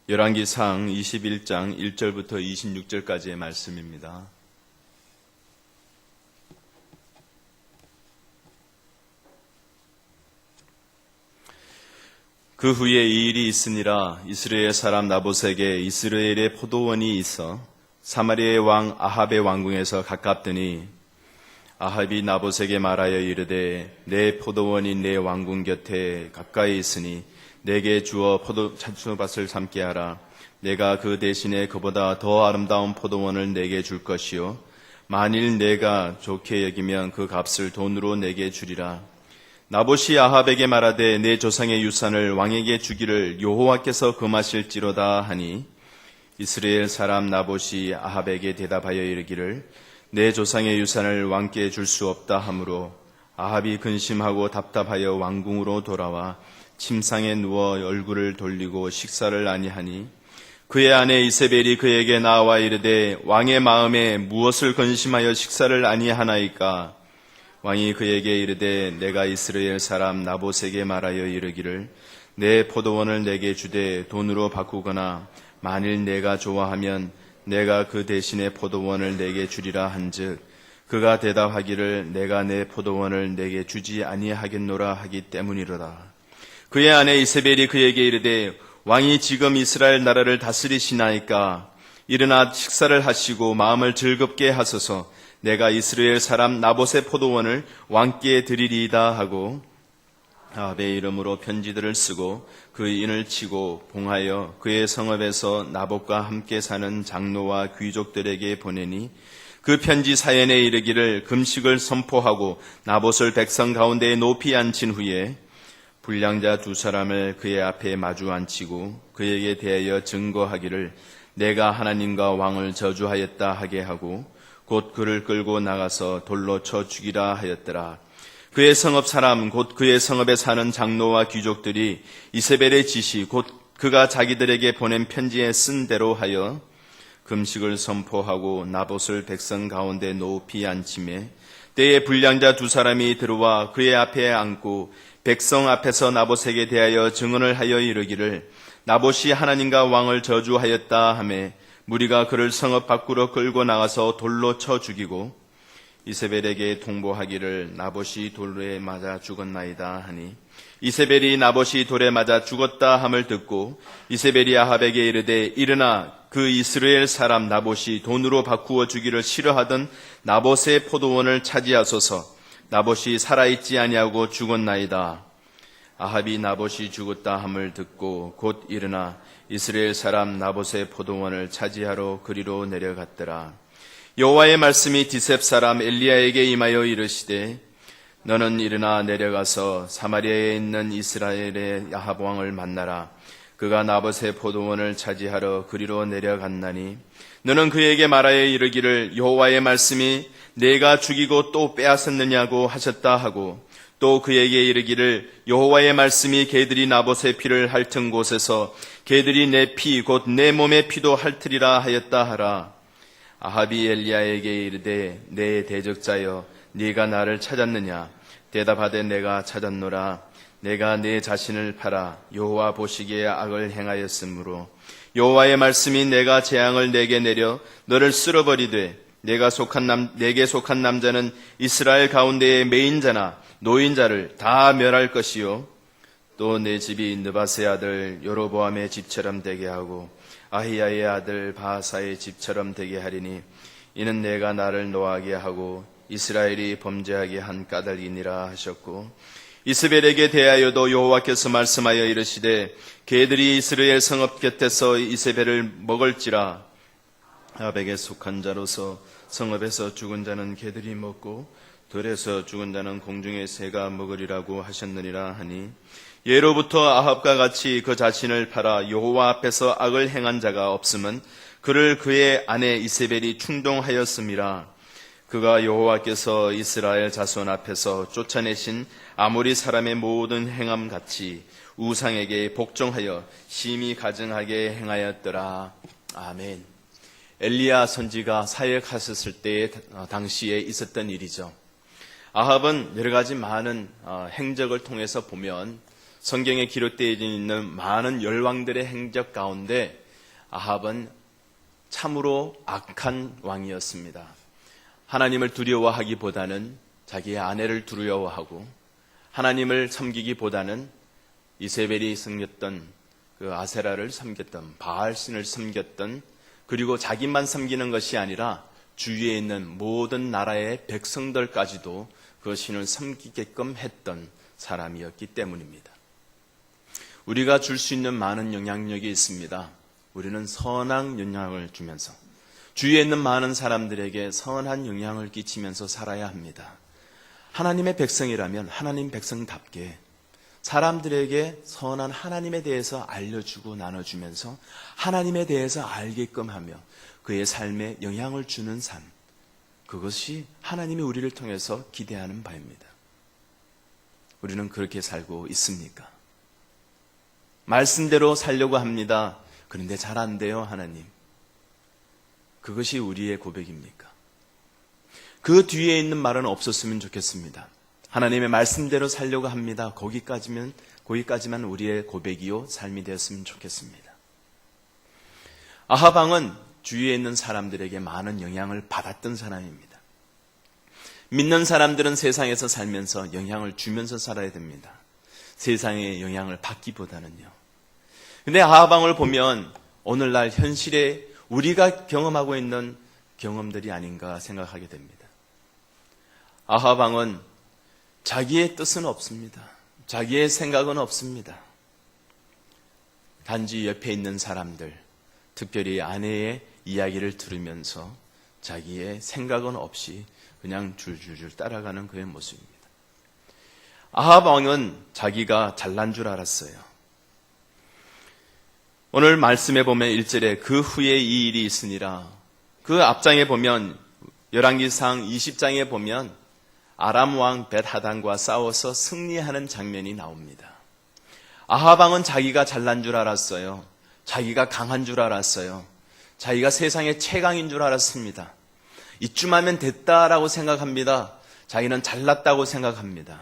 열왕기상 21장 1절부터 26절까지의 말씀입니다. 그 후에 이 일이 있으니라. 이스라엘 사람 나봇에게 이스라엘의 포도원이 있어 사마리아의 왕 아합의 왕궁에서 가깝더니 아합이 나봇에게 말하여 이르되 내 포도원이 내 왕궁 곁에 가까이 있으니 내게 주어 포도밭을 삼게 하라. 내가 그 대신에 그보다 더 아름다운 포도원을 내게 줄 것이요 만일 내가 좋게 여기면 그 값을 돈으로 내게 주리라. 나봇이 아합에게 말하되 내 조상의 유산을 왕에게 주기를 여호와께서 금하실지로다 하니 이스라엘 사람 나봇이 아합에게 대답하여 이르기를 내 조상의 유산을 왕께 줄 수 없다 하므로 아합이 근심하고 답답하여 왕궁으로 돌아와 침상에 누워 얼굴을 돌리고 식사를 아니하니 그의 아내 이세벨이 그에게 나와 이르되 왕의 마음에 무엇을 근심하여 식사를 아니하나이까. 왕이 그에게 이르되 내가 이스라엘 사람 나봇에게 말하여 이르기를 내 포도원을 내게 주되 돈으로 바꾸거나 만일 내가 좋아하면 내가 그 대신에 포도원을 내게 주리라 한즉 그가 대답하기를 내가 내 포도원을 내게 주지 아니하겠노라 하기 때문이로다. 그의 아내 이세벨이 그에게 이르되 왕이 지금 이스라엘 나라를 다스리시나이까. 일어나 식사를 하시고 마음을 즐겁게 하소서. 내가 이스라엘 사람 나봇의 포도원을 왕께 드리리이다 하고 아합의 이름으로 편지들을 쓰고 그 인을 치고 봉하여 그의 성읍에서 나봇과 함께 사는 장로와 귀족들에게 보내니 그 편지 사연에 이르기를 금식을 선포하고 나봇을 백성 가운데에 높이 앉힌 후에 불량자 두 사람을 그의 앞에 마주 앉히고 그에게 대하여 증거하기를 내가 하나님과 왕을 저주하였다 하게 하고 곧 그를 끌고 나가서 돌로 쳐 죽이라 하였더라. 그의 성읍 사람 곧 그의 성읍에 사는 장로와 귀족들이 이세벨의 지시 곧 그가 자기들에게 보낸 편지에 쓴 대로 하여 금식을 선포하고 나봇을 백성 가운데 높이 앉히매 때에 불량자 두 사람이 들어와 그의 앞에 앉고 백성 앞에서 나봇에게 대하여 증언을 하여 이르기를 나봇이 하나님과 왕을 저주하였다 하매 무리가 그를 성읍 밖으로 끌고 나가서 돌로 쳐 죽이고 이세벨에게 통보하기를 나봇이 돌에 맞아 죽었나이다 하니 이세벨이 나봇이 돌에 맞아 죽었다 함을 듣고 이세벨이 아합에게 이르되 일어나 그 이스라엘 사람 나봇이 돈으로 바꾸어 주기를 싫어하던 나봇의 포도원을 차지하소서. 나봇이 살아있지 아니하고 죽었나이다. 아합이 나봇이 죽었다 함을 듣고 곧 일어나 이스라엘 사람 나봇의 포도원을 차지하러 그리로 내려갔더라. 여호와의 말씀이 디셉 사람 엘리야에게 임하여 이르시되 너는 일어나 내려가서 사마리아에 있는 이스라엘의 아합 왕을 만나라. 그가 나봇의 포도원을 차지하러 그리로 내려갔나니 너는 그에게 말하여 이르기를 여호와의 말씀이 내가 죽이고 또 빼앗았느냐고 하셨다 하고 또 그에게 이르기를 여호와의 말씀이 개들이 나봇의 피를 핥은 곳에서 개들이 내 피 곧 내 몸의 피도 핥으리라 하였다 하라. 아합이 엘리야에게 이르되 내 대적자여 네가 나를 찾았느냐. 대답하되 내가 찾았노라. 내가 내 자신을 팔아 여호와 보시기에 악을 행하였으므로 여호와의 말씀이 내가 재앙을 내게 내려 너를 쓸어버리되 내게 속한 남자는 이스라엘 가운데의 매인자나 노인자를 다 멸할 것이요 또 내 집이 느바스의 아들 여로보암의 집처럼 되게 하고 아히야의 아들 바하사의 집처럼 되게 하리니 이는 내가 나를 노하게 하고 이스라엘이 범죄하게 한 까닭이니라 하셨고 이스벨에게 대하여도 여호와께서 말씀하여 이르시되 개들이 이스라엘 성읍 곁에서 이세벨을 먹을지라. 아합에게 속한 자로서 성읍에서 죽은 자는 개들이 먹고 들에서 죽은 자는 공중의 새가 먹으리라고 하셨느니라 하니 예로부터 아합과 같이 그 자신을 팔아 여호와 앞에서 악을 행한 자가 없음은 그를 그의 아내 이세벨이 충동하였음이라. 그가 여호와께서 이스라엘 자손 앞에서 쫓아내신 아모리 사람의 모든 행함 같이 우상에게 복종하여 심히 가증하게 행하였더라. 아멘. 엘리야 선지가 사역하셨을 때의 당시에 있었던 일이죠. 아합은 여러 가지 많은 행적을 통해서 보면 성경에 기록되어 있는 많은 열왕들의 행적 가운데 아합은 참으로 악한 왕이었습니다. 하나님을 두려워하기보다는 자기의 아내를 두려워하고 하나님을 섬기기보다는 이세벨이 섬겼던 그 아세라를 섬겼던 바알신을 섬겼던 그리고 자기만 섬기는 것이 아니라 주위에 있는 모든 나라의 백성들까지도 그 신을 섬기게끔 했던 사람이었기 때문입니다. 우리가 줄 수 있는 많은 영향력이 있습니다. 우리는 선한 영향을 주면서 주위에 있는 많은 사람들에게 선한 영향을 끼치면서 살아야 합니다. 하나님의 백성이라면 하나님 백성답게 사람들에게 선한 하나님에 대해서 알려주고 나눠주면서 하나님에 대해서 알게끔 하며 그의 삶에 영향을 주는 삶, 그것이 하나님이 우리를 통해서 기대하는 바입니다. 우리는 그렇게 살고 있습니까? 말씀대로 살려고 합니다. 그런데 잘 안 돼요, 하나님. 그것이 우리의 고백입니까? 그 뒤에 있는 말은 없었으면 좋겠습니다. 하나님의 말씀대로 살려고 합니다. 거기까지만 우리의 고백이요 삶이 되었으면 좋겠습니다. 아합 왕은 주위에 있는 사람들에게 많은 영향을 받았던 사람입니다. 믿는 사람들은 세상에서 살면서 영향을 주면서 살아야 됩니다. 세상의 영향을 받기보다는요. 근데 아합 왕을 보면 오늘날 현실에 우리가 경험하고 있는 경험들이 아닌가 생각하게 됩니다. 아합 왕은 자기의 뜻은 없습니다. 자기의 생각은 없습니다. 단지 옆에 있는 사람들, 특별히 아내의 이야기를 들으면서 자기의 생각은 없이 그냥 줄줄줄 따라가는 그의 모습입니다. 아합 왕은 자기가 잘난 줄 알았어요. 오늘 말씀에 보면 1절에 그 후에 이 일이 있으니라. 그 앞장에 보면 열왕기상 20장에 보면 아람 왕 벳하단과 싸워서 승리하는 장면이 나옵니다. 아합 왕은 자기가 잘난 줄 알았어요. 자기가 강한 줄 알았어요. 자기가 세상의 최강인 줄 알았습니다. 이쯤 하면 됐다라고 생각합니다. 자기는 잘났다고 생각합니다.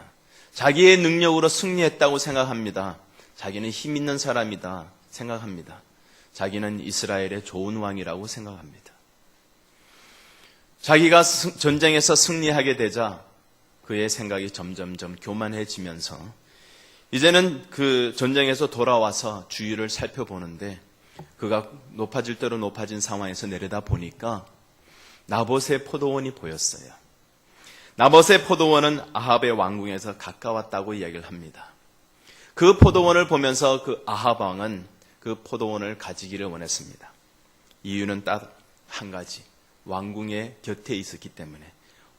자기의 능력으로 승리했다고 생각합니다. 자기는 힘 있는 사람이다 생각합니다. 자기는 이스라엘의 좋은 왕이라고 생각합니다. 자기가 전쟁에서 승리하게 되자 그의 생각이 점점점 교만해지면서 이제는 그 전쟁에서 돌아와서 주위를 살펴보는데 그가 높아질 대로 높아진 상황에서 내려다 보니까 나봇의 포도원이 보였어요. 나봇의 포도원은 아합의 왕궁에서 가까웠다고 이야기를 합니다. 그 포도원을 보면서 그 아합 왕은 그 포도원을 가지기를 원했습니다. 이유는 딱 한 가지. 왕궁의 곁에 있었기 때문에,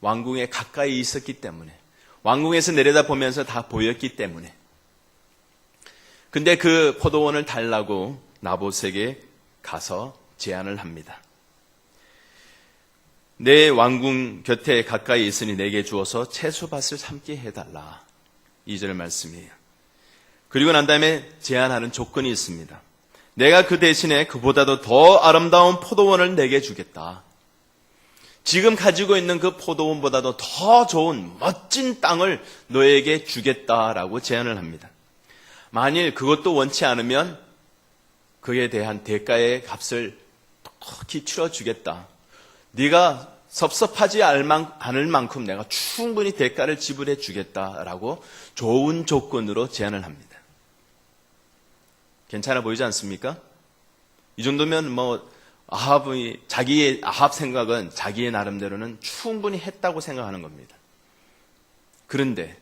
왕궁에 가까이 있었기 때문에, 왕궁에서 내려다보면서 다 보였기 때문에. 근데 그 포도원을 달라고 나봇에게 가서 제안을 합니다. 내 왕궁 곁에 가까이 있으니 내게 주어서 채소밭을 삼게 해달라. 2절 말씀이에요. 그리고 난 다음에 제안하는 조건이 있습니다. 내가 그 대신에 그보다도 더 아름다운 포도원을 내게 주겠다. 지금 가지고 있는 그 포도원보다도 더 좋은 멋진 땅을 너에게 주겠다라고 제안을 합니다. 만일 그것도 원치 않으면 그에 대한 대가의 값을 톡히 치러주겠다. 네가 섭섭하지 않을 만큼 내가 충분히 대가를 지불해 주겠다라고 좋은 조건으로 제안을 합니다. 괜찮아 보이지 않습니까? 이 정도면 아합 생각은 자기의 나름대로는 충분히 했다고 생각하는 겁니다. 그런데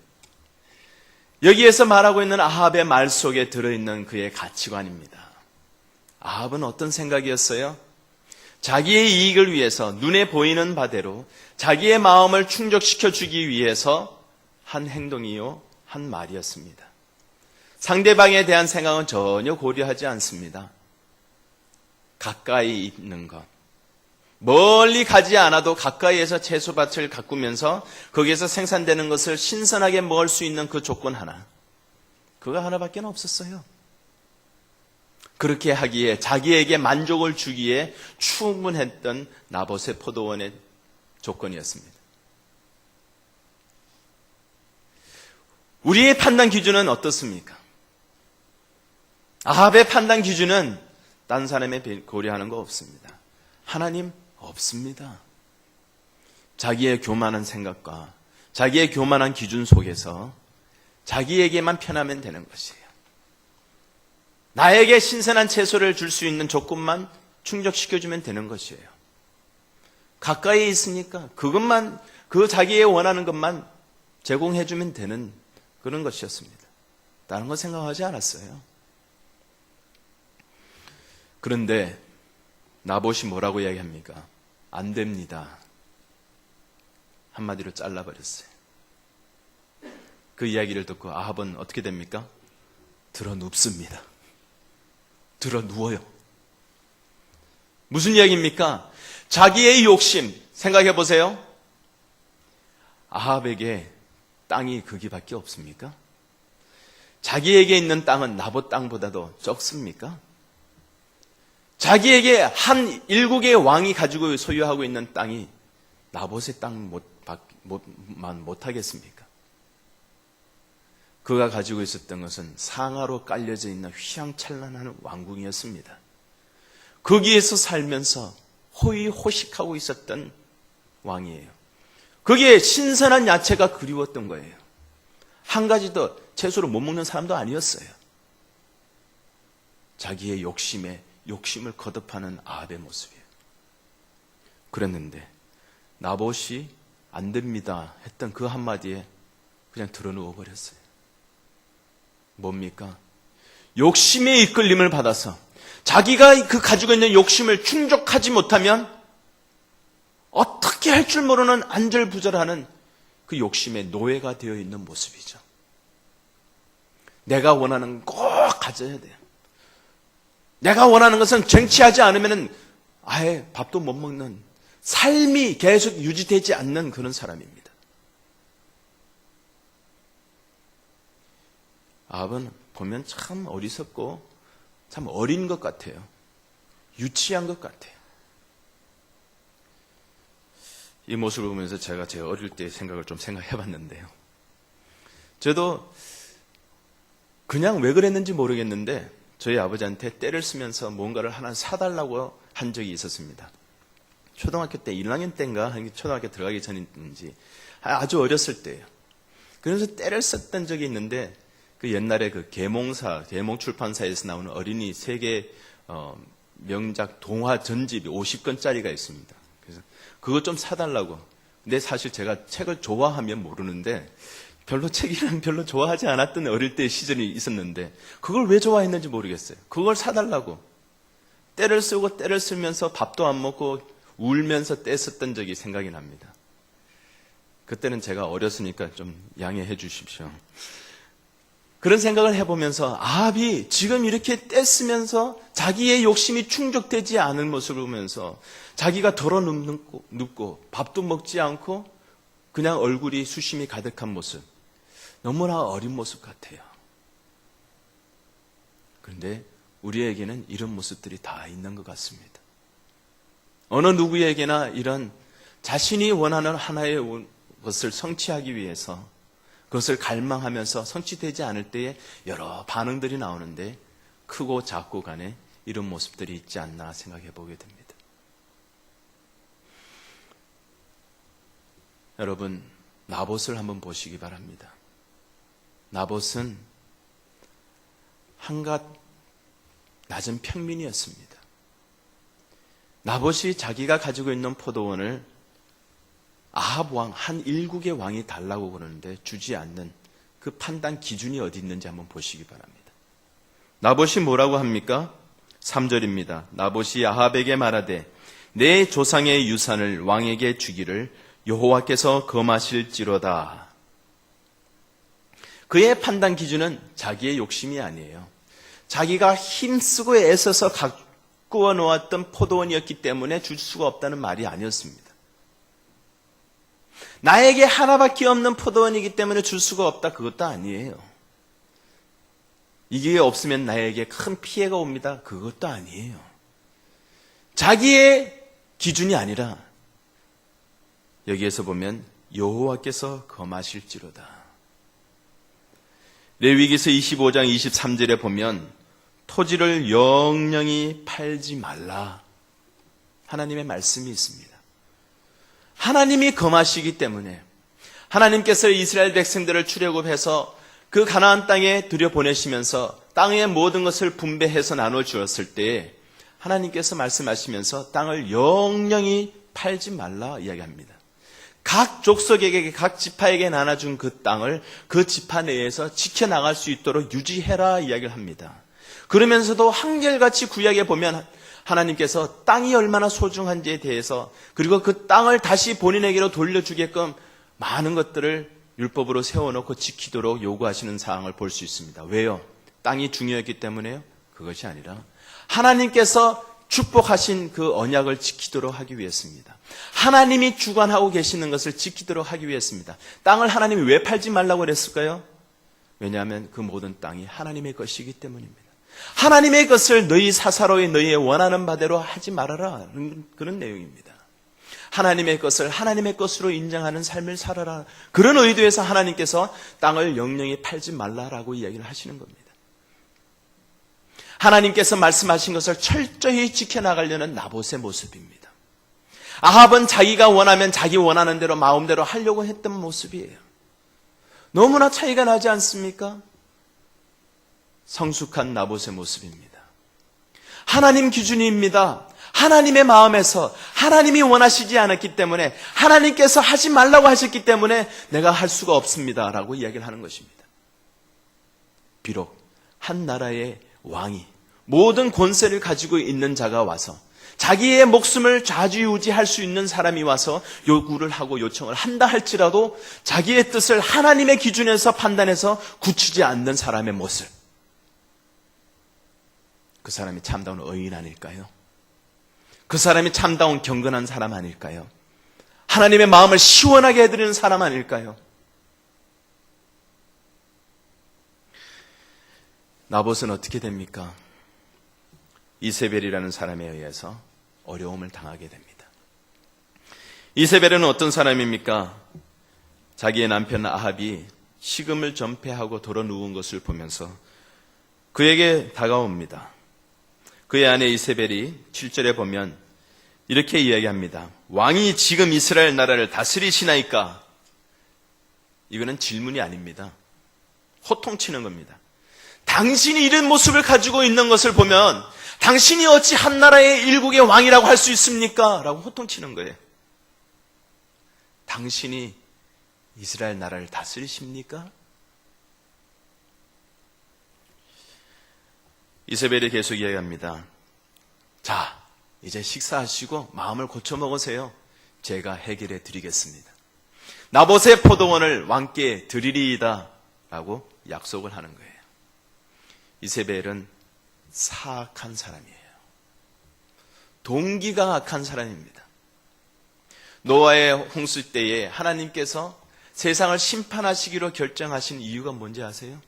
여기에서 말하고 있는 아합의 말 속에 들어있는 그의 가치관입니다. 아합은 어떤 생각이었어요? 자기의 이익을 위해서 눈에 보이는 바대로 자기의 마음을 충족시켜 주기 위해서 한 행동이요, 한 말이었습니다. 상대방에 대한 생각은 전혀 고려하지 않습니다. 가까이 있는 것, 멀리 가지 않아도 가까이에서 채소밭을 가꾸면서 거기에서 생산되는 것을 신선하게 먹을 수 있는 그 조건 하나, 그거 하나밖에 없었어요. 그렇게 하기에, 자기에게 만족을 주기에 충분했던 나봇의 포도원의 조건이었습니다. 우리의 판단 기준은 어떻습니까? 아합의 판단 기준은 딴 사람에 고려하는 거 없습니다. 하나님 없습니다. 자기의 교만한 생각과 자기의 교만한 기준 속에서 자기에게만 편하면 되는 것이에요. 나에게 신선한 채소를 줄 수 있는 조건만 충족시켜주면 되는 것이에요. 가까이에 있으니까 그것만, 그 자기의 원하는 것만 제공해주면 되는 그런 것이었습니다. 다른 거 생각하지 않았어요. 그런데 나봇이 뭐라고 이야기합니까? 안 됩니다. 한마디로 잘라버렸어요. 그 이야기를 듣고 아합은 어떻게 됩니까? 들어 눕습니다. 들어 누워요. 무슨 이야기입니까? 자기의 욕심, 생각해 보세요. 아합에게 땅이 거기밖에 없습니까? 자기에게 있는 땅은 나봇 땅보다도 적습니까? 자기에게 한 일국의 왕이 가지고 소유하고 있는 땅이 나봇의 땅만 못하겠습니까? 그가 가지고 있었던 것은 상하로 깔려져 있는 휘황찬란한 왕궁이었습니다. 거기에서 살면서 호의호식하고 있었던 왕이에요. 거기에 신선한 야채가 그리웠던 거예요. 한 가지도 채소를 못 먹는 사람도 아니었어요. 자기의 욕심을 거듭하는 아합의 모습이에요. 그랬는데 나봇이 안 됩니다 했던 그 한마디에 그냥 드러누워 버렸어요. 뭡니까? 욕심의 이끌림을 받아서 자기가 그 가지고 있는 욕심을 충족하지 못하면 어떻게 할 줄 모르는 안절부절하는 그 욕심의 노예가 되어 있는 모습이죠. 내가 원하는 건 꼭 가져야 돼요. 내가 원하는 것은 쟁취하지 않으면 아예 밥도 못 먹는 삶이 계속 유지되지 않는 그런 사람입니다. 아합은 보면 참 어리석고 참 어린 것 같아요. 유치한 것 같아요. 이 모습을 보면서 제가 제 어릴 때 생각을 좀 생각해 봤는데요. 저도 그냥 왜 그랬는지 모르겠는데 저희 아버지한테 때를 쓰면서 뭔가를 하나 사달라고 한 적이 있었습니다. 초등학교 때 1학년 때인가 초등학교 들어가기 전인지 아주 어렸을 때예요. 그래서 때를 썼던 적이 있는데 그 옛날에 그 계몽출판사에서 나오는 어린이 세계 명작 동화 전집이 50권짜리가 있습니다. 그래서 그거 좀 사달라고. 근데 사실 제가 책을 좋아하면 모르는데 별로 책이랑 별로 좋아하지 않았던 어릴 때 시절이 있었는데 그걸 왜 좋아했는지 모르겠어요. 그걸 사달라고. 때를 쓰고 때를 쓰면서 밥도 안 먹고 울면서 떼었던 적이 생각이 납니다. 그때는 제가 어렸으니까 좀 양해해 주십시오. 그런 생각을 해보면서 아합이 지금 이렇게 떼쓰면서 자기의 욕심이 충족되지 않은 모습을 보면서 자기가 덜어 눕고 밥도 먹지 않고 그냥 얼굴이 수심이 가득한 모습, 너무나 어린 모습 같아요. 그런데 우리에게는 이런 모습들이 다 있는 것 같습니다. 어느 누구에게나 이런 자신이 원하는 하나의 것을 성취하기 위해서 그것을 갈망하면서 성취되지 않을 때에 여러 반응들이 나오는데 크고 작고 간에 이런 모습들이 있지 않나 생각해 보게 됩니다. 여러분, 나봇을 한번 보시기 바랍니다. 나봇은 한갓 낮은 평민이었습니다. 나봇이 자기가 가지고 있는 포도원을 아합 왕, 한 일국의 왕이 달라고 그러는데 주지 않는 그 판단 기준이 어디 있는지 한번 보시기 바랍니다. 나봇이 뭐라고 합니까? 3절입니다. 나봇이 아합에게 말하되 내 조상의 유산을 왕에게 주기를 여호와께서 금하실지로다. 그의 판단 기준은 자기의 욕심이 아니에요. 자기가 힘쓰고 애써서 가꾸어 놓았던 포도원이었기 때문에 줄 수가 없다는 말이 아니었습니다. 나에게 하나밖에 없는 포도원이기 때문에 줄 수가 없다, 그것도 아니에요. 이게 없으면 나에게 큰 피해가 옵니다, 그것도 아니에요. 자기의 기준이 아니라 여기에서 보면 여호와께서 금하실지로다. 레위기서 25장 23절에 보면 토지를 영영히 팔지 말라. 하나님의 말씀이 있습니다. 하나님이 검하시기 때문에 하나님께서 이스라엘 백성들을 출애굽해서 그 가나안 땅에 들여보내시면서 땅의 모든 것을 분배해서 나눠 주었을 때 하나님께서 말씀하시면서 땅을 영영히 팔지 말라 이야기합니다. 각 족속에게 각 지파에게 나눠준 그 땅을 그 지파 내에서 지켜나갈 수 있도록 유지해라 이야기를 합니다. 그러면서도 한결같이 구약에 보면 하나님께서 땅이 얼마나 소중한지에 대해서 그리고 그 땅을 다시 본인에게로 돌려주게끔 많은 것들을 율법으로 세워놓고 지키도록 요구하시는 사항을 볼 수 있습니다. 왜요? 땅이 중요했기 때문에요? 그것이 아니라 하나님께서 축복하신 그 언약을 지키도록 하기 위해서입니다. 하나님이 주관하고 계시는 것을 지키도록 하기 위해서입니다. 땅을 하나님이 왜 팔지 말라고 그랬을까요? 왜냐하면 그 모든 땅이 하나님의 것이기 때문입니다. 하나님의 것을 너희 사사로이 너희의 원하는 바대로 하지 말아라. 그런 내용입니다. 하나님의 것을 하나님의 것으로 인정하는 삶을 살아라. 그런 의도에서 하나님께서 땅을 영영히 팔지 말라라고 이야기를 하시는 겁니다. 하나님께서 말씀하신 것을 철저히 지켜나가려는 나봇의 모습입니다. 아합은 자기가 원하면 자기 원하는 대로 마음대로 하려고 했던 모습이에요. 너무나 차이가 나지 않습니까? 성숙한 나봇의 모습입니다. 하나님 기준입니다. 하나님의 마음에서 하나님이 원하시지 않았기 때문에 하나님께서 하지 말라고 하셨기 때문에 내가 할 수가 없습니다 라고 이야기를 하는 것입니다. 비록 한 나라의 왕이 모든 권세를 가지고 있는 자가 와서 자기의 목숨을 좌지우지할 수 있는 사람이 와서 요구를 하고 요청을 한다 할지라도 자기의 뜻을 하나님의 기준에서 판단해서 굳히지 않는 사람의 모습, 그 사람이 참다운 의인 아닐까요? 그 사람이 참다운 경건한 사람 아닐까요? 하나님의 마음을 시원하게 해드리는 사람 아닐까요? 나봇은 어떻게 됩니까? 이세벨이라는 사람에 의해서 어려움을 당하게 됩니다. 이세벨은 어떤 사람입니까? 자기의 남편 아합이 식음을 전폐하고 돌아 누운 것을 보면서 그에게 다가옵니다. 그의 아내 이세벨이 7절에 보면 이렇게 이야기합니다. 왕이 지금 이스라엘 나라를 다스리시나이까? 이거는 질문이 아닙니다. 호통치는 겁니다. 당신이 이런 모습을 가지고 있는 것을 보면 당신이 어찌 한 나라의 일국의 왕이라고 할 수 있습니까? 라고 호통치는 거예요. 당신이 이스라엘 나라를 다스리십니까? 이세벨이 계속 이야기합니다. 자, 이제 식사하시고 마음을 고쳐 먹으세요. 제가 해결해 드리겠습니다. 나봇의 포도원을 왕께 드리리이다 라고 약속을 하는 거예요. 이세벨은 사악한 사람이에요. 동기가 악한 사람입니다. 노아의 홍수 때에 하나님께서 세상을 심판하시기로 결정하신 이유가 뭔지 아세요?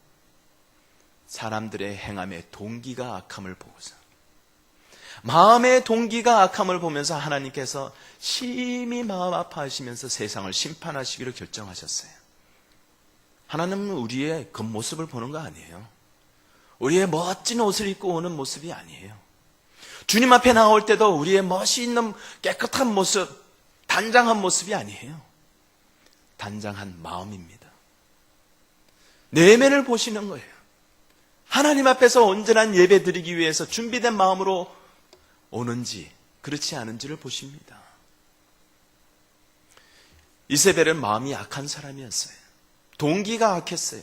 사람들의 행함의 동기가 악함을 보고서, 마음의 동기가 악함을 보면서 하나님께서 심히 마음 아파하시면서 세상을 심판하시기로 결정하셨어요. 하나님은 우리의 겉모습을 보는 거 아니에요. 우리의 멋진 옷을 입고 오는 모습이 아니에요. 주님 앞에 나올 때도 우리의 멋있는 깨끗한 모습, 단장한 모습이 아니에요. 단장한 마음입니다. 내면을 보시는 거예요. 하나님 앞에서 온전한 예배 드리기 위해서 준비된 마음으로 오는지 그렇지 않은지를 보십니다. 이세벨은 마음이 악한 사람이었어요. 동기가 악했어요.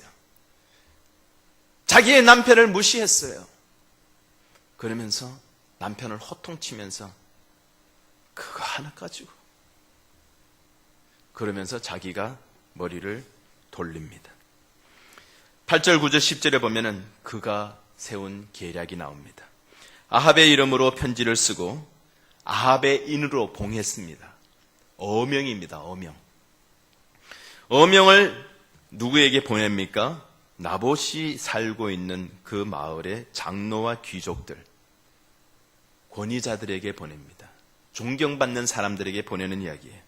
자기의 남편을 무시했어요. 그러면서 남편을 호통치면서 그거 하나 가지고 그러면서 자기가 머리를 돌립니다. 8절, 9절, 10절에 보면은 그가 세운 계략이 나옵니다. 아합의 이름으로 편지를 쓰고 아합의 인으로 봉했습니다. 어명입니다. 어명. 어명을 누구에게 보냅니까? 나봇이 살고 있는 그 마을의 장로와 귀족들, 권위자들에게 보냅니다. 존경받는 사람들에게 보내는 이야기예요.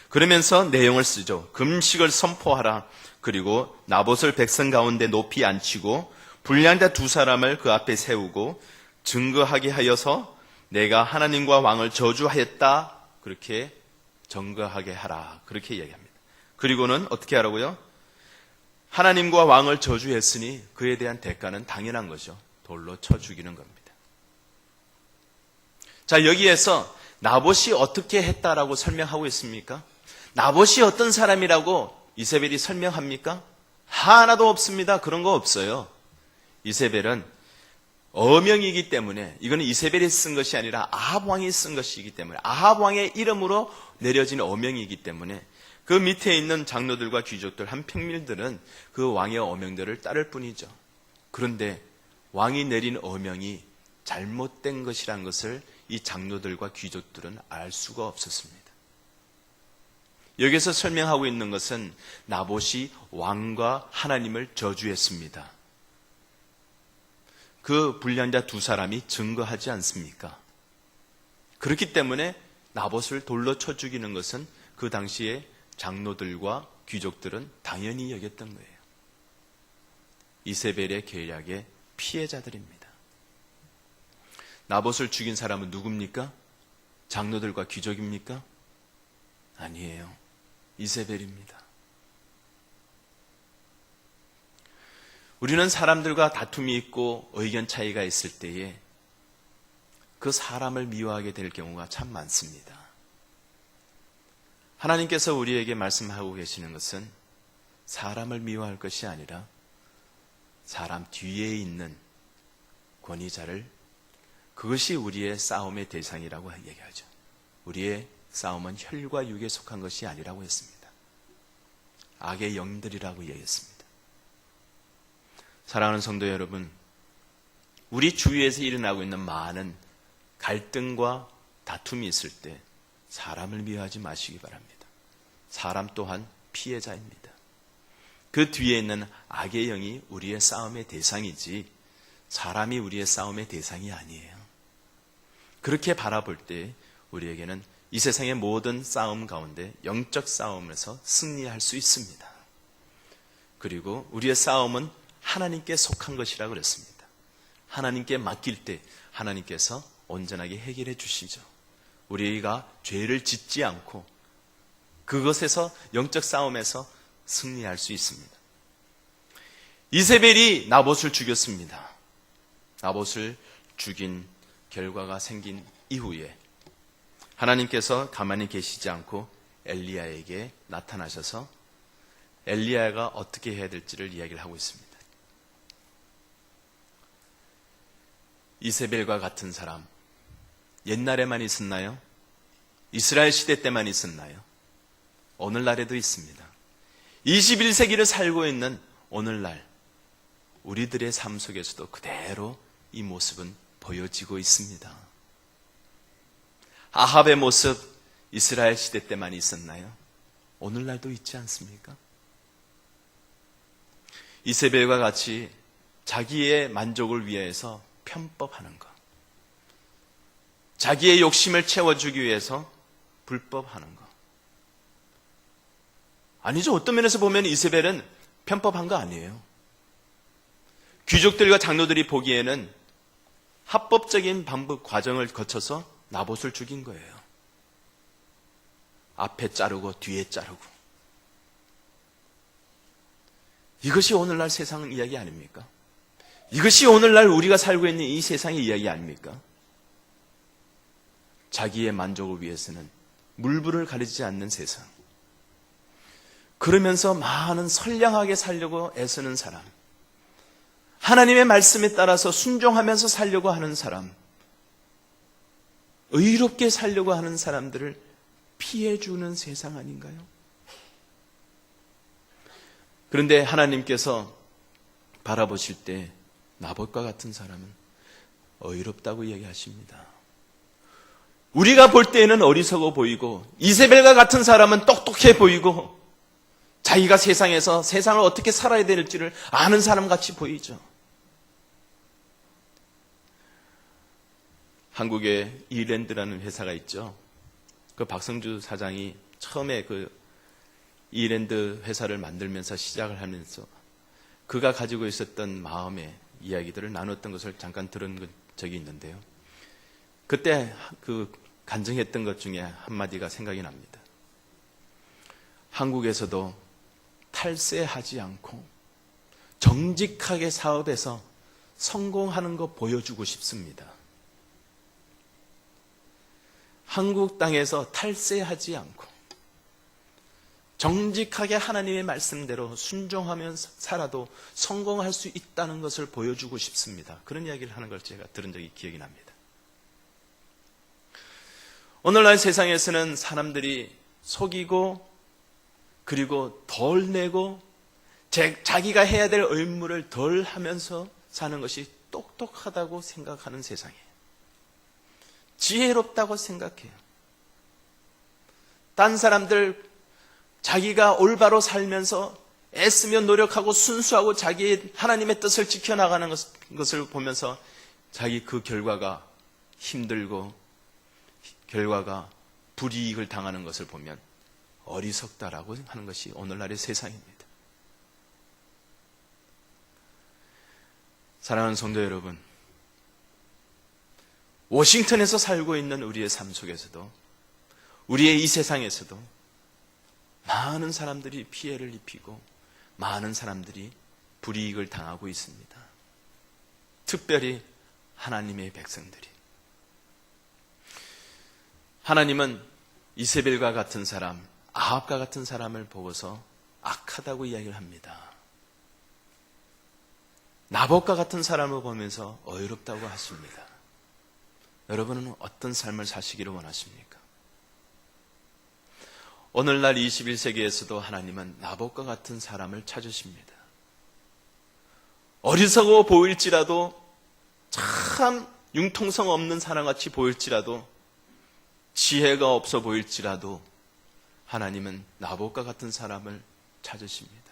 그러면서 내용을 쓰죠. 금식을 선포하라. 그리고 나봇을 백성 가운데 높이 앉히고 불량자 두 사람을 그 앞에 세우고 증거하게 하여서 내가 하나님과 왕을 저주하였다. 그렇게 증거하게 하라. 그렇게 이야기합니다. 그리고는 어떻게 하라고요? 하나님과 왕을 저주했으니 그에 대한 대가는 당연한 거죠. 돌로 쳐 죽이는 겁니다. 자, 여기에서 나봇이 어떻게 했다라고 설명하고 있습니까? 나봇이 어떤 사람이라고 이세벨이 설명합니까? 하나도 없습니다. 그런 거 없어요. 이세벨은 어명이기 때문에, 이거는 이세벨이 쓴 것이 아니라 아합 왕이 쓴 것이기 때문에, 아합 왕의 이름으로 내려진 어명이기 때문에 그 밑에 있는 장로들과 귀족들, 한 평민들은 그 왕의 어명들을 따를 뿐이죠. 그런데 왕이 내린 어명이 잘못된 것이란 것을 이 장로들과 귀족들은 알 수가 없었습니다. 여기서 설명하고 있는 것은 나봇이 왕과 하나님을 저주했습니다. 그 불량자 두 사람이 증거하지 않습니까? 그렇기 때문에 나봇을 돌로 쳐 죽이는 것은 그 당시에 장로들과 귀족들은 당연히 여겼던 거예요. 이세벨의 계략의 피해자들입니다. 나봇을 죽인 사람은 누굽니까? 장로들과 귀족입니까? 아니에요. 이세벨입니다. 우리는 사람들과 다툼이 있고 의견 차이가 있을 때에 그 사람을 미워하게 될 경우가 참 많습니다. 하나님께서 우리에게 말씀하고 계시는 것은 사람을 미워할 것이 아니라 사람 뒤에 있는 권위자를, 그것이 우리의 싸움의 대상이라고 얘기하죠. 우리의 싸움은 혈과 육에 속한 것이 아니라고 했습니다. 악의 영들이라고 얘기했습니다. 사랑하는 성도 여러분, 우리 주위에서 일어나고 있는 많은 갈등과 다툼이 있을 때 사람을 미워하지 마시기 바랍니다. 사람 또한 피해자입니다. 그 뒤에 있는 악의 영이 우리의 싸움의 대상이지 사람이 우리의 싸움의 대상이 아니에요. 그렇게 바라볼 때 우리에게는 이 세상의 모든 싸움 가운데 영적 싸움에서 승리할 수 있습니다. 그리고 우리의 싸움은 하나님께 속한 것이라고 그랬습니다. 하나님께 맡길 때 하나님께서 온전하게 해결해 주시죠. 우리가 죄를 짓지 않고 그것에서, 영적 싸움에서 승리할 수 있습니다. 이세벨이 나봇을 죽였습니다. 나봇을 죽인 결과가 생긴 이후에 하나님께서 가만히 계시지 않고 엘리야에게 나타나셔서 엘리야가 어떻게 해야 될지를 이야기를 하고 있습니다. 이세벨과 같은 사람, 옛날에만 있었나요? 이스라엘 시대 때만 있었나요? 오늘날에도 있습니다. 21세기를 살고 있는 오늘날 우리들의 삶 속에서도 그대로 이 모습은 보여지고 있습니다. 아합의 모습, 이스라엘 시대 때만 있었나요? 오늘날도 있지 않습니까? 이세벨과 같이 자기의 만족을 위해서 편법하는 것, 자기의 욕심을 채워주기 위해서 불법하는 것. 아니죠. 어떤 면에서 보면 이세벨은 편법한 거 아니에요. 귀족들과 장로들이 보기에는 합법적인 방법 과정을 거쳐서 나봇을 죽인 거예요. 앞에 자르고 뒤에 자르고. 이것이 오늘날 세상 이야기 아닙니까? 이것이 오늘날 우리가 살고 있는 이 세상의 이야기 아닙니까? 자기의 만족을 위해서는 물불을 가리지 않는 세상. 그러면서 많은 선량하게 살려고 애쓰는 사람, 하나님의 말씀에 따라서 순종하면서 살려고 하는 사람, 의롭게 살려고 하는 사람들을 피해주는 세상 아닌가요? 그런데 하나님께서 바라보실 때 나봇과 같은 사람은 의롭다고 이야기하십니다. 우리가 볼 때에는 어리석어 보이고 이세벨과 같은 사람은 똑똑해 보이고 자기가 세상에서 세상을 어떻게 살아야 될지를 아는 사람같이 보이죠. 한국에 이랜드라는 회사가 있죠. 그 박성주 사장이 처음에 그 이랜드 회사를 만들면서 시작을 하면서 그가 가지고 있었던 마음에 이야기들을 나눴던 것을 잠깐 들은 적이 있는데요. 그때 그 간증했던 것 중에 한마디가 생각이 납니다. 한국에서도 탈세하지 않고 정직하게 사업에서 성공하는 거 보여주고 싶습니다. 한국 땅에서 탈세하지 않고 정직하게 하나님의 말씀대로 순종하면서 살아도 성공할 수 있다는 것을 보여주고 싶습니다. 그런 이야기를 하는 걸 제가 들은 적이 기억이 납니다. 오늘날 세상에서는 사람들이 속이고 그리고 덜 내고 자기가 해야 될 의무를 덜 하면서 사는 것이 똑똑하다고 생각하는 세상이에요. 지혜롭다고 생각해요. 딴 사람들 자기가 올바로 살면서 애쓰며 노력하고 순수하고 자기의 하나님의 뜻을 지켜나가는 것을 보면서 자기 그 결과가 힘들고 결과가 불이익을 당하는 것을 보면 어리석다라고 하는 것이 오늘날의 세상입니다. 사랑하는 성도 여러분, 워싱턴에서 살고 있는 우리의 삶 속에서도 우리의 이 세상에서도 많은 사람들이 피해를 입히고 많은 사람들이 불이익을 당하고 있습니다. 특별히 하나님의 백성들이. 하나님은 이세벨과 같은 사람, 아합과 같은 사람을 보고서 악하다고 이야기를 합니다. 나봇과 같은 사람을 보면서 어이롭다고 하십니다. 여러분은 어떤 삶을 사시기를 원하십니까? 오늘날 21세기에서도 하나님은 나봇과 같은 사람을 찾으십니다. 어리석어 보일지라도 참 융통성 없는 사람같이 보일지라도 지혜가 없어 보일지라도 하나님은 나봇과 같은 사람을 찾으십니다.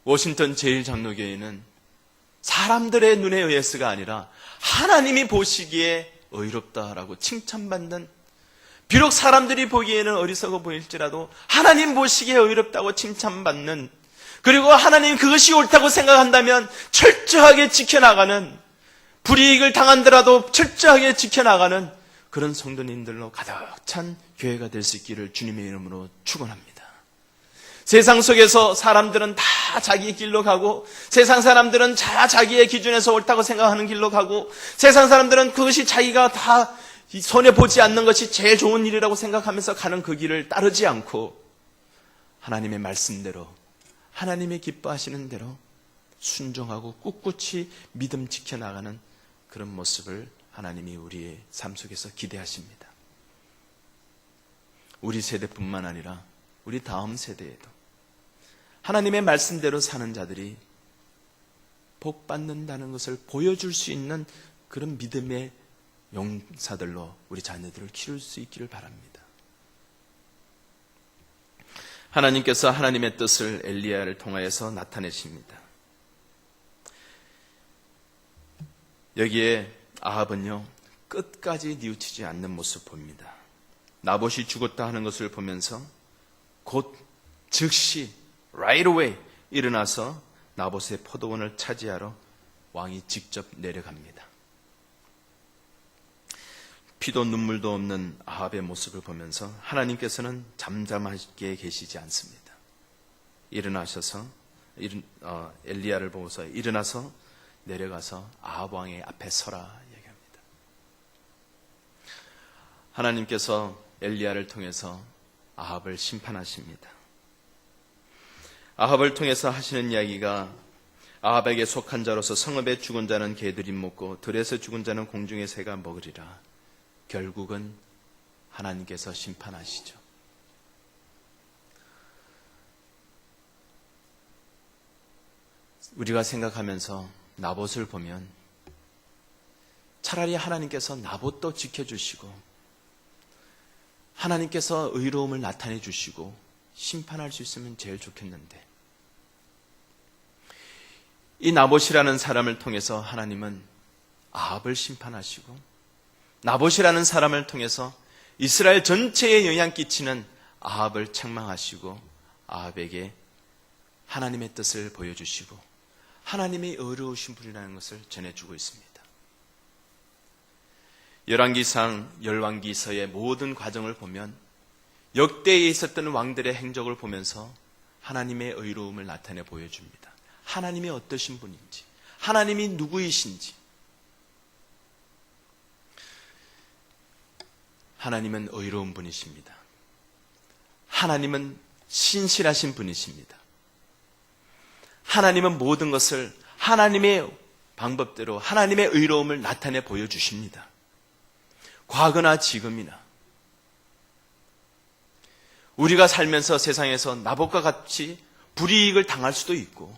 워싱턴 제1장로교회는 사람들의 눈에 의해서가 아니라 하나님이 보시기에 의롭다라고 칭찬받는, 비록 사람들이 보기에는 어리석어 보일지라도 하나님 보시기에 의롭다고 칭찬받는, 그리고 하나님 그것이 옳다고 생각한다면 철저하게 지켜나가는, 불이익을 당한더라도 철저하게 지켜나가는 그런 성도님들로 가득 찬 교회가 될 수 있기를 주님의 이름으로 축원합니다. 세상 속에서 사람들은 다 자기 길로 가고, 세상 사람들은 다 자기의 기준에서 옳다고 생각하는 길로 가고, 세상 사람들은 그것이 자기가 다 손해보지 않는 것이 제일 좋은 일이라고 생각하면서 가는 그 길을 따르지 않고 하나님의 말씀대로, 하나님의 기뻐하시는 대로 순종하고 꿋꿋이 믿음 지켜나가는 그런 모습을 하나님이 우리의 삶 속에서 기대하십니다. 우리 세대뿐만 아니라 우리 다음 세대에도 하나님의 말씀대로 사는 자들이 복 받는다는 것을 보여줄 수 있는 그런 믿음의 용사들로 우리 자녀들을 키울 수 있기를 바랍니다. 하나님께서 하나님의 뜻을 엘리야를 통하여서 나타내십니다. 여기에 아합은요, 끝까지 뉘우치지 않는 모습 봅니다. 나봇이 죽었다 하는 것을 보면서 곧 즉시 right away 일어나서 나봇의 포도원을 차지하러 왕이 직접 내려갑니다. 피도 눈물도 없는 아합의 모습을 보면서 하나님께서는 잠잠하게 계시지 않습니다. 일어나셔서 엘리야를 보고서 일어나서 내려가서 아합 왕의 앞에 서라 얘기합니다. 하나님께서 엘리야를 통해서 아합을 심판하십니다. 아합을 통해서 하시는 이야기가 아합에게 속한 자로서 성읍에 죽은 자는 개들이 먹고 들에서 죽은 자는 공중의 새가 먹으리라. 결국은 하나님께서 심판하시죠. 우리가 생각하면서 나봇을 보면 차라리 하나님께서 나봇도 지켜주시고 하나님께서 의로움을 나타내 주시고 심판할 수 있으면 제일 좋겠는데, 이 나봇이라는 사람을 통해서 하나님은 아합을 심판하시고 나봇이라는 사람을 통해서 이스라엘 전체에 영향 끼치는 아합을 책망하시고 아합에게 하나님의 뜻을 보여주시고 하나님의 의로우신 분이라는 것을 전해주고 있습니다. 열왕기상, 열왕기서의 모든 과정을 보면 역대에 있었던 왕들의 행적을 보면서 하나님의 의로움을 나타내 보여줍니다. 하나님이 어떠신 분인지, 하나님이 누구이신지. 하나님은 의로운 분이십니다. 하나님은 신실하신 분이십니다. 하나님은 모든 것을 하나님의 방법대로 하나님의 의로움을 나타내 보여주십니다. 과거나 지금이나 우리가 살면서 세상에서 나봇과 같이 불이익을 당할 수도 있고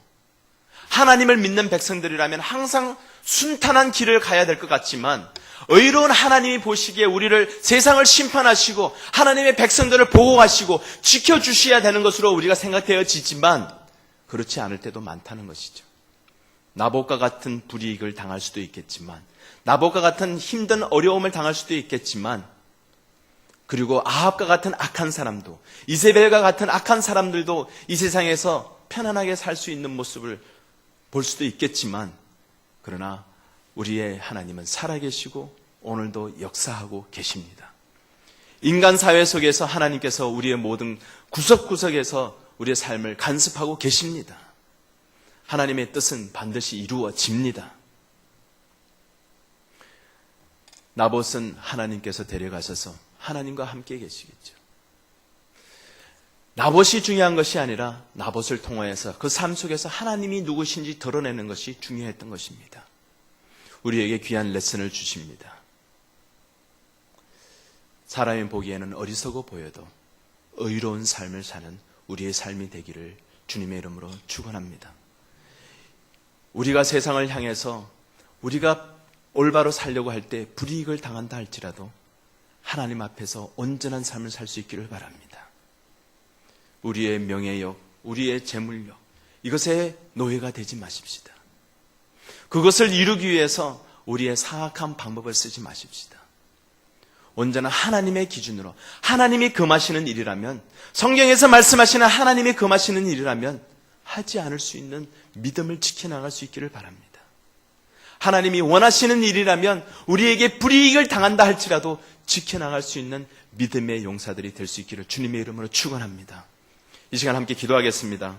하나님을 믿는 백성들이라면 항상 순탄한 길을 가야 될 것 같지만 의로운 하나님이 보시기에 우리를 세상을 심판하시고 하나님의 백성들을 보호하시고 지켜주셔야 되는 것으로 우리가 생각되어지지만 그렇지 않을 때도 많다는 것이죠. 나봇과 같은 불이익을 당할 수도 있겠지만 나봇과 같은 힘든 어려움을 당할 수도 있겠지만 그리고 아합과 같은 악한 사람도 이세벨과 같은 악한 사람들도 이 세상에서 편안하게 살 수 있는 모습을 볼 수도 있겠지만 그러나 우리의 하나님은 살아계시고 오늘도 역사하고 계십니다. 인간 사회 속에서 하나님께서 우리의 모든 구석구석에서 우리의 삶을 간섭하고 계십니다. 하나님의 뜻은 반드시 이루어집니다. 나봇은 하나님께서 데려가셔서 하나님과 함께 계시겠죠. 나봇이 중요한 것이 아니라 나봇을 통하여서 그 삶 속에서 하나님이 누구신지 드러내는 것이 중요했던 것입니다. 우리에게 귀한 레슨을 주십니다. 사람이 보기에는 어리석어 보여도 의로운 삶을 사는 우리의 삶이 되기를 주님의 이름으로 축원합니다. 우리가 세상을 향해서 우리가 올바로 살려고 할 때 불이익을 당한다 할지라도 하나님 앞에서 온전한 삶을 살 수 있기를 바랍니다. 우리의 명예욕, 우리의 재물욕, 이것에 노예가 되지 마십시다. 그것을 이루기 위해서 우리의 사악한 방법을 쓰지 마십시다. 언제나 하나님의 기준으로 하나님이 금하시는 일이라면, 성경에서 말씀하시는 하나님이 금하시는 일이라면 하지 않을 수 있는 믿음을 지켜나갈 수 있기를 바랍니다. 하나님이 원하시는 일이라면 우리에게 불이익을 당한다 할지라도 지켜나갈 수 있는 믿음의 용사들이 될 수 있기를 주님의 이름으로 축원합니다. 이 시간 함께 기도하겠습니다.